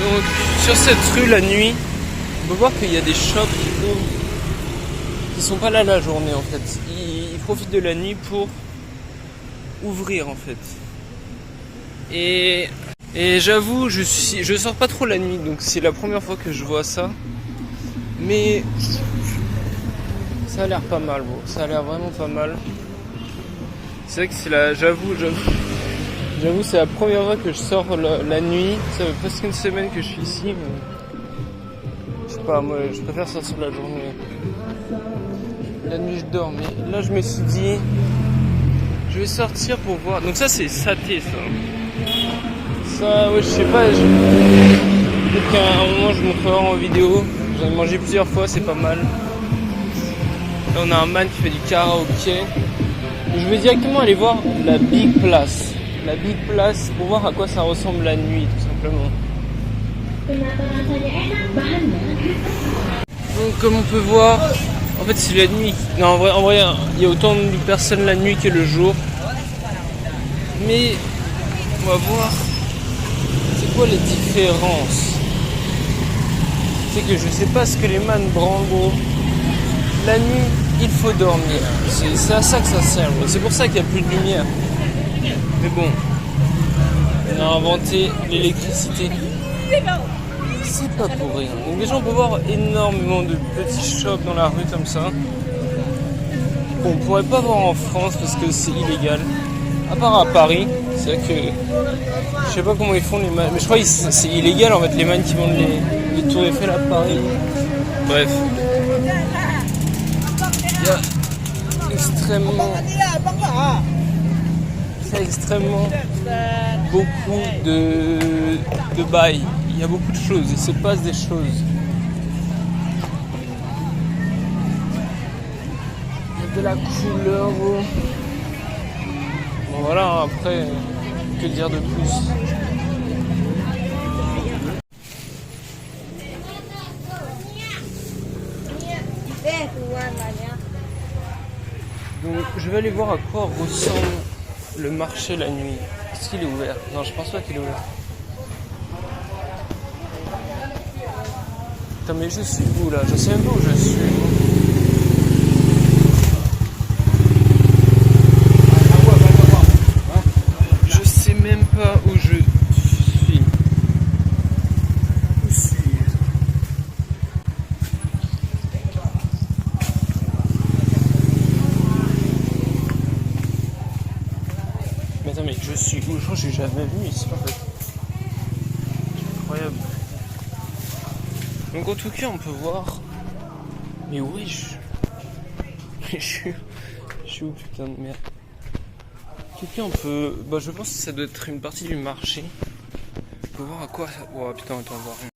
Donc sur cette rue la nuit, on peut voir qu'il y a des shops qui sont pas là la journée en fait. Ils profitent de la nuit pour ouvrir en fait. Et j'avoue, je sors pas trop la nuit, donc c'est la première fois que je vois ça. Mais ça a l'air pas mal, bon. Ça a l'air vraiment pas mal. C'est vrai que c'est la, j'avoue, c'est la première fois que je sors la nuit. Ça fait presque une semaine que je suis ici, mais je sais pas, moi je préfère sortir la journée. La nuit je dors, mais là je me suis dit, je vais sortir pour voir. Donc ça c'est saté ça. Ça, ouais, je sais pas, peut-être qu'à un moment je montrerai en vidéo. J'en ai mangé plusieurs fois, c'est pas mal. Là on a un man qui fait du karaoké. Je vais directement aller voir la Big Place. La Big Place pour voir à quoi ça ressemble la nuit tout simplement. Donc comme on peut voir, en fait c'est la nuit. Non en vrai il y a autant de personnes la nuit que le jour. Mais on va voir c'est quoi les différences. C'est que je sais pas ce que les man branlent gros. La nuit il faut dormir. C'est à ça que ça sert. C'est pour ça qu'il n'y a plus de lumière. Mais bon, on a inventé l'électricité. C'est pas pour rien. Donc déjà on peut voir énormément de petits shops dans la rue comme ça. Qu'on pourrait pas voir en France parce que c'est illégal. À part à Paris. C'est vrai que je sais pas comment ils font les man. Mais je crois que c'est illégal en fait les man qui vendent les tours Eiffel à Paris. Bref. Il y a extrêmement beaucoup de bails. Il y a beaucoup de choses, il se passe des choses. Il y a de la couleur. Bon voilà, après, que dire de plus? Donc je vais aller voir à quoi ressemble le marché la nuit. Est-ce qu'il est ouvert? Non, je pense pas qu'il est ouvert. Putain mais je suis où là? Je sais même pas où je suis. Je sais même pas où je suis. Où suis-je? Mais attends mais je suis où? Je crois que je suis jamais venu ici en fait. C'est incroyable. Donc en tout cas on peut voir. Mais wesh. Je suis où putain de merde. En tout cas on peut. Bah je pense que ça doit être une partie du marché. On peut voir à quoi ça. Oh putain attends on voit rien.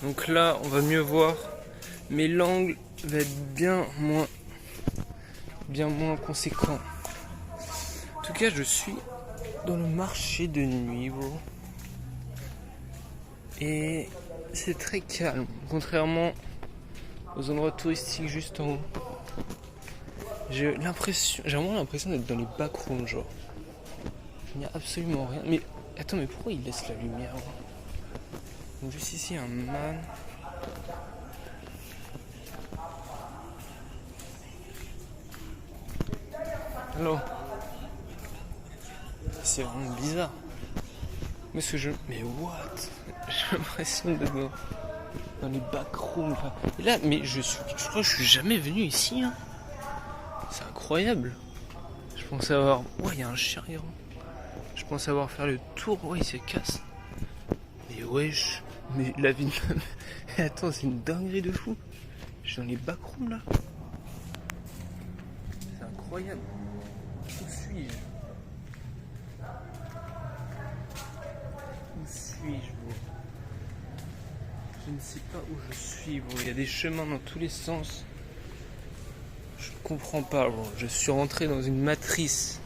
Donc là on va mieux voir. Mais l'angle va être bien moins conséquent. En tout cas je suis dans le marché de nuit gros. Et c'est très calme, contrairement aux endroits touristiques juste en haut. J'ai vraiment l'impression d'être dans les backrooms genre. Il n'y a absolument rien. Mais attends, mais pourquoi il laisse la lumière? Donc juste ici un man. Hello. C'est vraiment bizarre. Mais what? J'ai l'impression d'être dans les backrooms. Et là, mais je crois que je suis jamais venu ici. Hein. C'est incroyable. Je pensais avoir. Ouais, il y a un chien errant. Je pensais avoir fait le tour. Ouais, il se casse. Mais wesh. Mais la vie de. Attends, c'est une dinguerie de fou. Je suis dans les backrooms là. C'est incroyable. Où suis-je? Où suis-je bro? Je ne sais pas où je suis bro. Il y a des chemins dans tous les sens. Je comprends pas bro. Je suis rentré dans une matrice.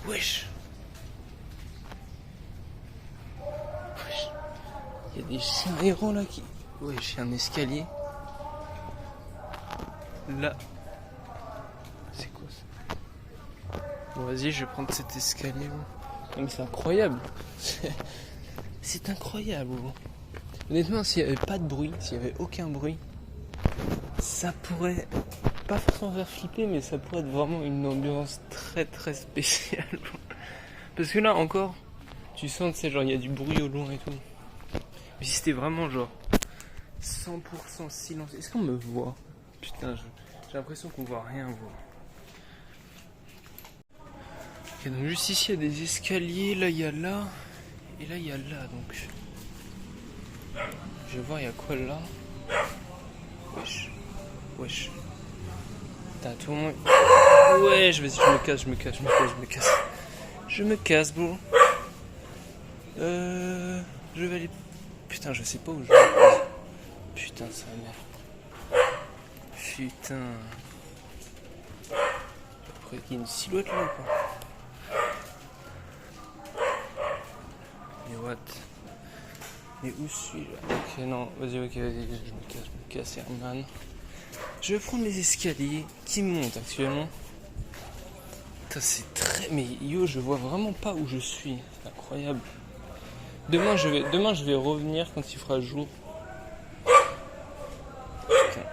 Wesh. Wesh. Il y a des chiens errants là qui. Wesh, il y a un escalier. Là. C'est quoi ça? Bon vas-y, je vais prendre cet escalier. Mais c'est incroyable. C'est incroyable. Honnêtement, s'il n'y avait pas de bruit, s'il n'y avait aucun bruit, ça pourrait pas forcément faire flipper, mais ça pourrait être vraiment une ambiance très très spéciale. Parce que là encore, tu sens que c'est genre il y a du bruit au loin et tout. Mais si c'était vraiment genre 100% silence, est-ce qu'on me voit? Putain, j'ai l'impression qu'on voit rien. Ok, donc juste ici il y a des escaliers, là il y a là, et là il y a là donc. Je vais voir il y a quoi là. Wesh. T'as tout le monde. Wesh, vas-y, je me casse, bro. Je vais aller. Putain, je sais pas où je vais. Putain, ça merde. Putain. Après, il y a une silhouette là ou pas? Mais what? Mais où suis-je? Ok, non, vas-y, je me casse, Herman. Je vais prendre les escaliers qui montent actuellement. Putain, c'est très. Mais yo, je vois vraiment pas où je suis. C'est incroyable. Demain, je vais revenir quand il fera jour. Putain.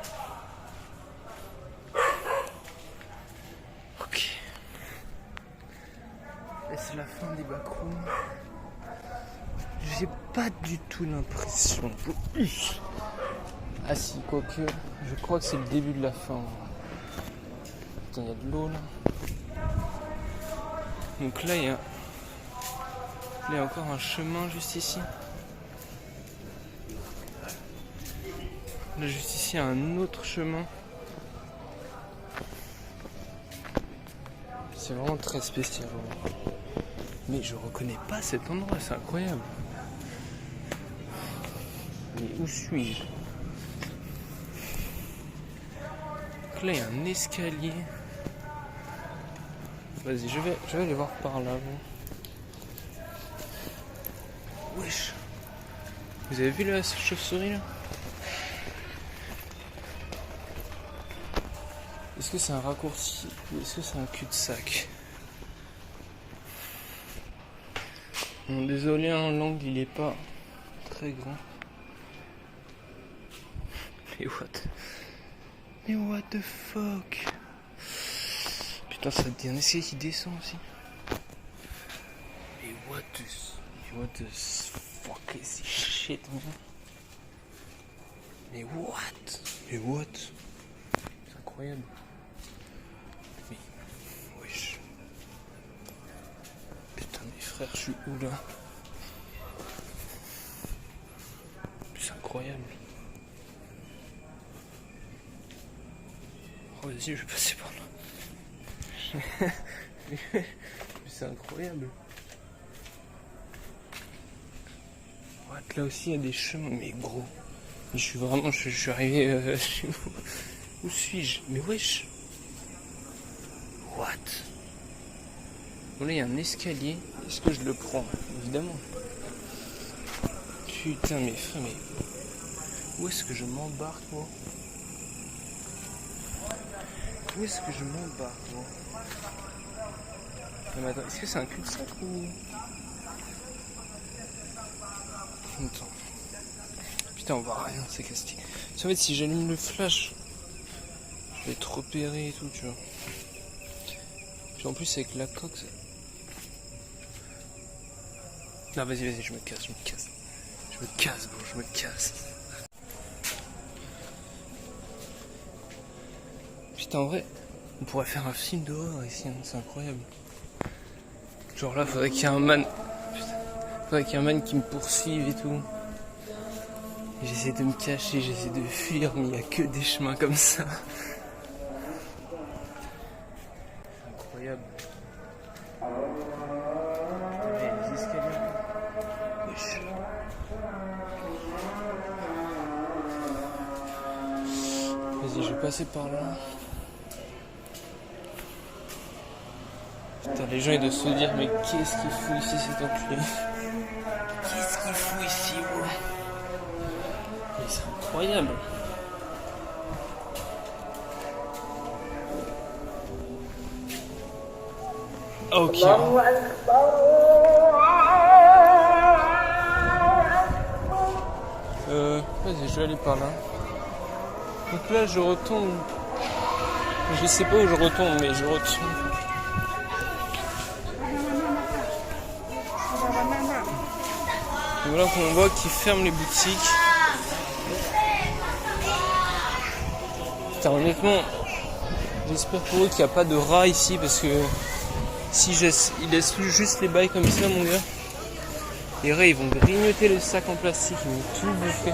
Ok. Et c'est la fin des backrooms. J'ai pas du tout l'impression. Ah si, quoique, je crois que c'est le début de la fin. Putain, il y a de l'eau là. Donc là, il y a encore un chemin juste ici. Là, juste ici, il y a un autre chemin. C'est vraiment très spécial. Mais je reconnais pas cet endroit, c'est incroyable. Mais où suis-je? Donc là, il y a un escalier. Vas-y, je vais aller voir par là. Wesh. Vous avez vu la chauve-souris là? Est-ce que c'est un raccourci ou est-ce que c'est un cul-de-sac? Bon, désolé, hein, l'angle il est pas très grand. Mais what the fuck? Putain, ça dit un escalier qui descend aussi. Mais what the fuck is this shit, man? Mais what? C'est incroyable. Mais wesh. Putain, mes frères, je suis où là? C'est incroyable. Oh, vas-y, je vais passer par là. Mais c'est incroyable. What, là aussi, il y a des chemins. Mais gros. Mais je suis arrivé. Où suis-je? Mais wesh. What? Bon, là, il y a un escalier. Est-ce que je le prends? Évidemment. Putain, mes frères, mais. Où est-ce que je m'embarque, moi? Où est-ce que je m'embarque, moi? Non, mais attends, est-ce que c'est un cul-de-sac ou. Attends. Putain, on voit rien, c'est castique. En fait, si j'allume le flash, je vais être repéré et tout, tu vois. Puis en plus, avec la coque, c'est... Non, vas-y, je me casse. Je me casse. Putain, en vrai, on pourrait faire un film dehors ici, hein, c'est incroyable. Genre là, faudrait qu'il y ait un man. Faudrait qu'il y ait un man qui me poursuive et tout. Et j'essaie de me cacher, j'essaie de fuir, mais il n'y a que des chemins comme ça. C'est incroyable. Les escaliers. Wesh. Vas-y, je vais passer par là. Putain, les gens ils doivent se dire, mais qu'est-ce qu'il fout ici cet enculé? Qu'est-ce qu'il fout ici, ouais? Mais c'est incroyable. Ok. Vas-y, je vais aller par là. Donc là, je retourne. Je sais pas où je retourne, mais je retourne. Donc là, on voit qu'ils ferment les boutiques. Putain, honnêtement, j'espère pour eux qu'il n'y a pas de rats ici, parce que si ils laissent juste les bails comme ça, mon gars, les rats ils vont grignoter le sac en plastique, ils vont tout bouffer.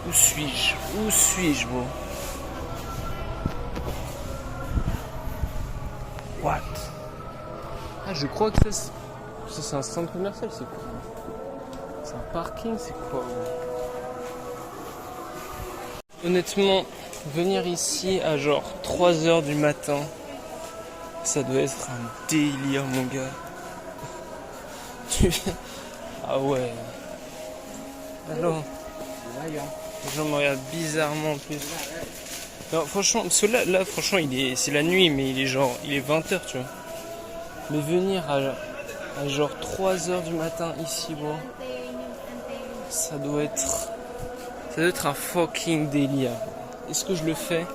Où suis-je? Où suis-je, bro? What? Ah, je crois que ça c'est un centre commercial, c'est quoi? C'est un parking, c'est quoi, bro? Honnêtement, venir ici à genre 3h du matin, ça doit être un délire, mon gars. Ah ouais. Alors, les gens me regardent bizarrement en plus. Non, franchement, parce que là franchement, c'est la nuit, mais il est 20h, tu vois. Mais venir à genre 3h du matin ici, bon, ça doit être un fucking délire. Est-ce que je le fais?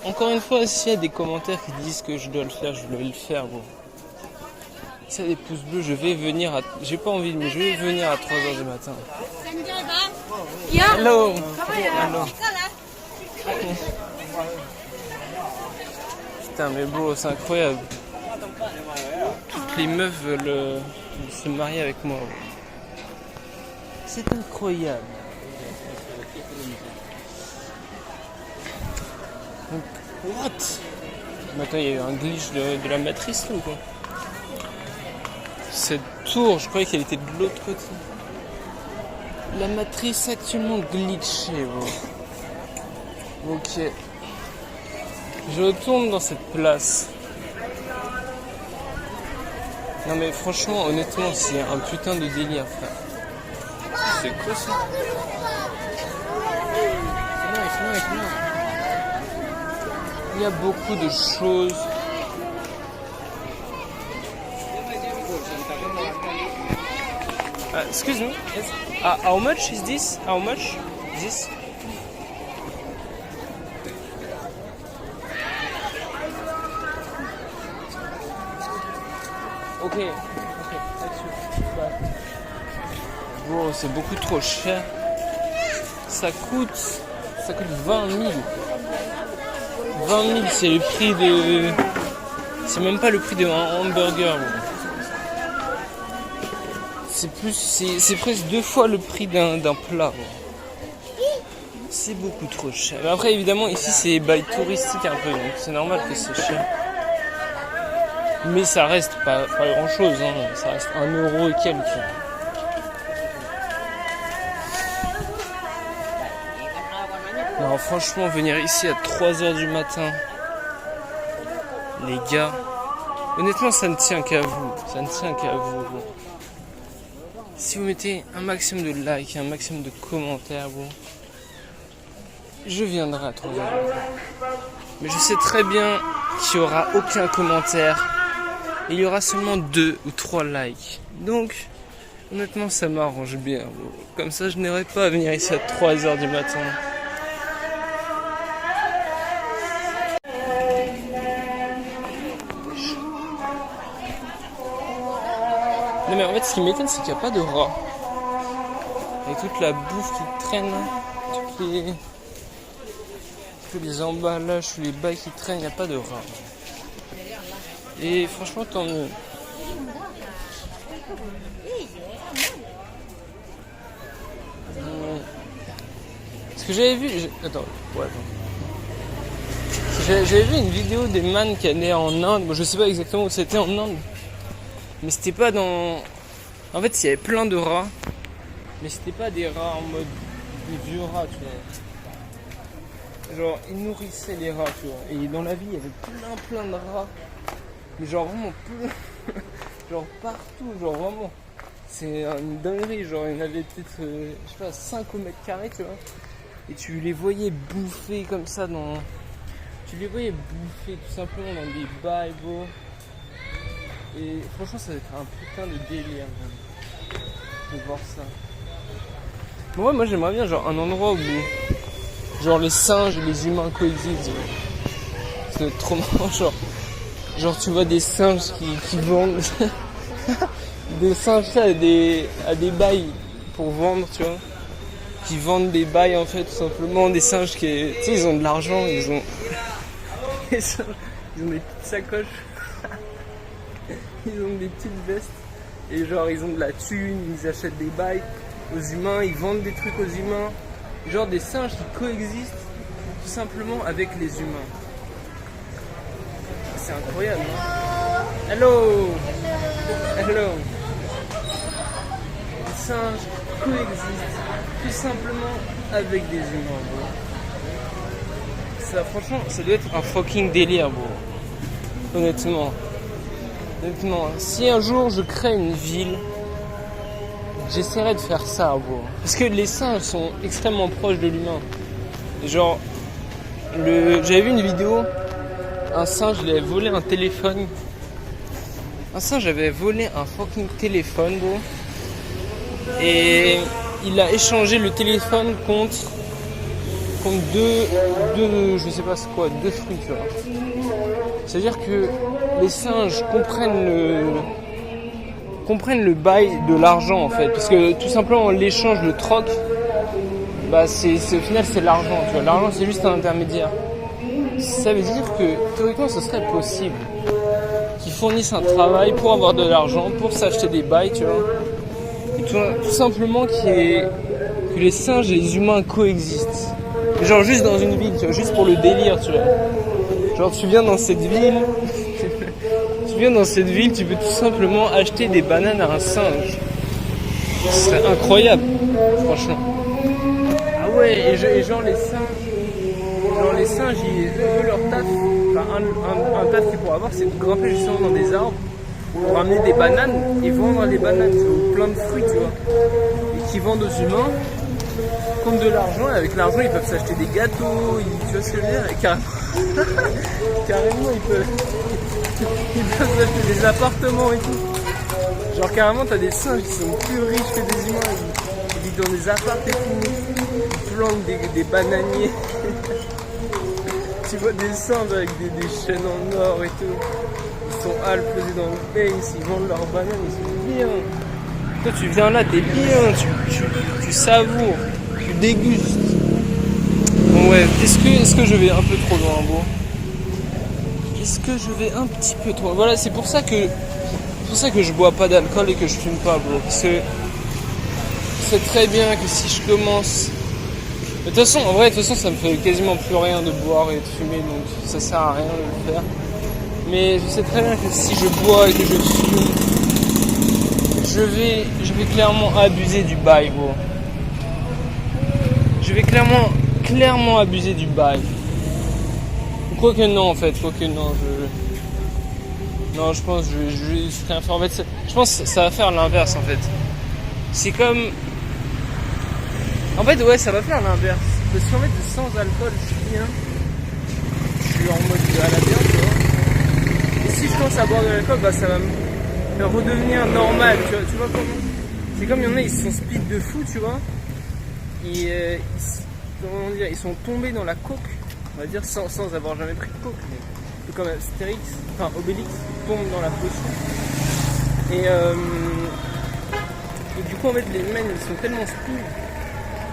Encore une fois, s'il y a des commentaires qui disent que je dois le faire, je vais le faire, bon. S'il y a des pouces bleus, je vais venir j'ai pas envie, mais je vais venir à 3h du matin. Hello. Hello. Putain, mais bro, c'est incroyable. Toutes les meufs veulent se marier avec moi. C'est incroyable. What? Mais attends, il y a eu un glitch de la matrice là ou quoi? Cette tour, je croyais qu'elle était de l'autre côté. La matrice est actuellement glitchée, bro. Ok. Je retourne dans cette place. Non mais franchement, honnêtement, c'est un putain de délire, frère. C'est quoi ça? C'est nice. Il y a beaucoup de choses. Excuse me. How much is this? How much is this? Ok. Bro, c'est beaucoup trop cher. Ça coûte 20 000. 20 000, c'est le prix de... C'est même pas le prix d'un hamburger. Bro. C'est presque 2 fois le prix d'un plat. Bro. C'est beaucoup trop cher. Mais après, évidemment, ici, c'est bail touristique un peu. Donc c'est normal que c'est cher. Mais ça reste pas grand chose, hein. Ça reste 1€ et quelques. Non, franchement, venir ici à 3h du matin, les gars, honnêtement, ça ne tient qu'à vous. Ça ne tient qu'à vous. Bon. Si vous mettez un maximum de likes, un maximum de commentaires, bon, je viendrai à 3h du matin. Mais je sais très bien qu'il n'y aura aucun commentaire. Il y aura seulement 2 ou 3 likes. Donc, honnêtement, ça m'arrange bien. Bro. Comme ça, je n'aurai pas à venir ici à 3h du matin. Non mais en fait, ce qui m'étonne, c'est qu'il n'y a pas de rats. Avec toute la bouffe qui traîne, tous les emballages, tous les bails qui traînent, il n'y a pas de rats. Et franchement, tant mieux. Parce que j'avais vu... Attends. J'avais vu une vidéo des man qui allaient en Inde. Bon, je sais pas exactement où c'était en Inde. Mais c'était pas dans... En fait, il y avait plein de rats. Mais c'était pas des rats en mode... des vieux rats, tu vois. Genre, ils nourrissaient les rats, tu vois. Et dans la vie, il y avait plein de rats. Mais genre vraiment plein. Genre partout, genre vraiment. C'est une dinguerie, genre il y en avait peut-être, je sais pas, 5 au mètre carré, tu vois. Et tu les voyais bouffer comme ça dans... Tu les voyais bouffer tout simplement dans des bails, Et franchement, ça va être un putain de délire même, de voir ça. Bon, ouais, moi j'aimerais bien genre un endroit où genre les singes et les humains coexistent. C'est trop marrant, genre tu vois des singes qui vendent des singes à des bails pour vendre, tu vois. Qui vendent des bails en fait, tout simplement. Des singes qui, tu sais, ils ont de l'argent, ils ont des petites sacoches, ils ont des petites vestes, et genre ils ont de la thune, ils achètent des bails aux humains, ils vendent des trucs aux humains. Genre des singes qui coexistent tout simplement avec les humains. C'est incroyable, hein? Hello! Hello! Les singes coexistent tout simplement avec des humains, bro. Ça, franchement, ça doit être un fucking délire, bro. Honnêtement. Honnêtement, si un jour je crée une ville, j'essaierai de faire ça, bro. Parce que les singes sont extrêmement proches de l'humain. Et genre, j'avais vu une vidéo, un singe il avait volé un téléphone. Un singe avait volé un fucking téléphone, bro. Et il a échangé le téléphone contre deux, je sais pas c'est quoi, deux fruits, tu vois. C'est-à-dire que les singes comprennent le bail de l'argent en fait, parce que tout simplement l'échange, le troc, bah c'est au final c'est l'argent, tu vois. L'argent c'est juste un intermédiaire. Ça veut dire que théoriquement ce serait possible qu'ils fournissent un travail pour avoir de l'argent, pour s'acheter des bails, tu vois. Et tout simplement que les singes et les humains coexistent. Genre juste dans une ville, tu vois, juste pour le délire, tu vois. Genre tu viens dans cette ville, tu peux tout simplement acheter des bananes à un singe. Ce serait incroyable, franchement. Ah ouais, et genre les singes, eux, leur taf, enfin un taf qu'ils pourraient avoir, c'est de grimper justement dans des arbres pour ramener des bananes et vendre les bananes, tu vois, plein de fruits, tu vois, et qui vendent aux humains contre de l'argent, et avec l'argent ils peuvent s'acheter des gâteaux, tu vois ce que je veux dire, et carrément ils peuvent s'acheter des appartements et tout. Genre carrément t'as des singes qui sont plus riches que des humains, ils vivent dans des appartements et tout, ils plantent des bananiers. Tu vois des singes avec des chaînes en or et tout, ils sont halles posés dans le face, ils vendent leurs bananes, ils sont bien. Toi tu viens là, t'es bien, tu savoures, tu dégustes. Bon ouais, est-ce que je vais un peu trop loin, bro? Est-ce que je vais un petit peu trop loin? Voilà, c'est pour ça que je bois pas d'alcool et que je fume pas, bro. Parce que c'est très bien que si je commence... De toute façon, en vrai, ça me fait quasiment plus rien de boire et de fumer, donc ça sert à rien de le faire. Mais je sais très bien que si je bois et que je fume, je vais clairement abuser du bail, gros. Je vais clairement abuser du bail. Quoique non, en fait, non, je pense que je serai informé. En fait, je pense que ça va faire l'inverse, en fait. C'est comme... En fait, ouais, ça va faire l'inverse. Parce qu'en fait, sans alcool, je suis bien. Je suis en mode à la bien, tu vois. Et si je commence à boire de l'alcool, bah ça va me redevenir normal, tu vois comment. C'est comme il y en a, ils se sont speed de fou, tu vois. Et comment dire, ils sont tombés dans la coke, on va dire, sans avoir jamais pris de coke. Mais comme Astérix, enfin Obélix, tombe dans la potion. Et du coup, en fait, les mecs, ils sont tellement speed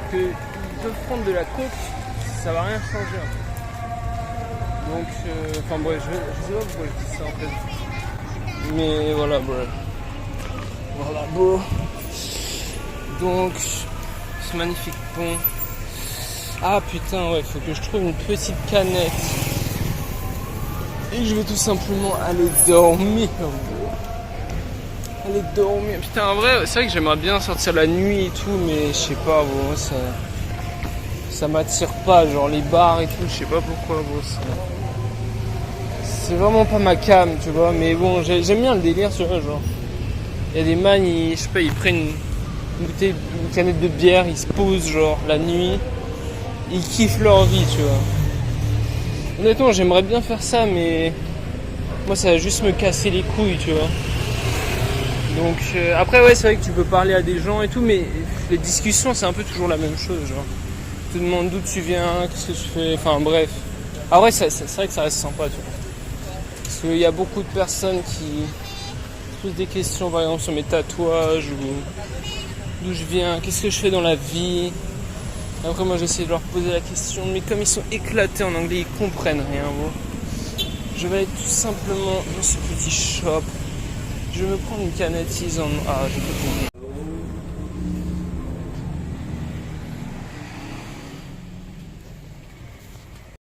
qu'ils peuvent prendre de la coke, ça va rien changer en fait. Donc, enfin bref, je sais pas pourquoi je dis ça en fait. Mais voilà, bref. Voilà, beau. Donc, ce magnifique pont. Ah putain, ouais, faut que je trouve une petite canette. Et je vais tout simplement aller dormir. Aller dormir. Putain, en vrai, c'est vrai que j'aimerais bien sortir la nuit et tout, mais je sais pas, bon, ça m'attire pas, genre les bars et tout, je sais pas pourquoi, bon, c'est vraiment pas ma cam, tu vois, mais bon, j'aime bien le délire, tu vois, genre. Il y a des man, je sais pas, ils prennent une canette de bière, ils se posent, genre, la nuit, ils kiffent leur vie, tu vois. Honnêtement, j'aimerais bien faire ça, mais moi, ça va juste me casser les couilles, tu vois. Donc après ouais c'est vrai que tu peux parler à des gens et tout, mais les discussions c'est un peu toujours la même chose, genre. Tu te demandes d'où tu viens, qu'est-ce que tu fais, enfin bref. Ah ouais c'est vrai que ça reste sympa, tu vois. Parce qu'il y a beaucoup de personnes qui se posent des questions par exemple sur mes tatouages ou d'où je viens, qu'est-ce que je fais dans la vie. Et après moi j'essaie de leur poser la question, mais comme ils sont éclatés en anglais, ils comprennent rien, gros. Je vais aller tout simplement dans ce petit shop. Je vais me prendre une canette en... Ah, j'ai pas compris.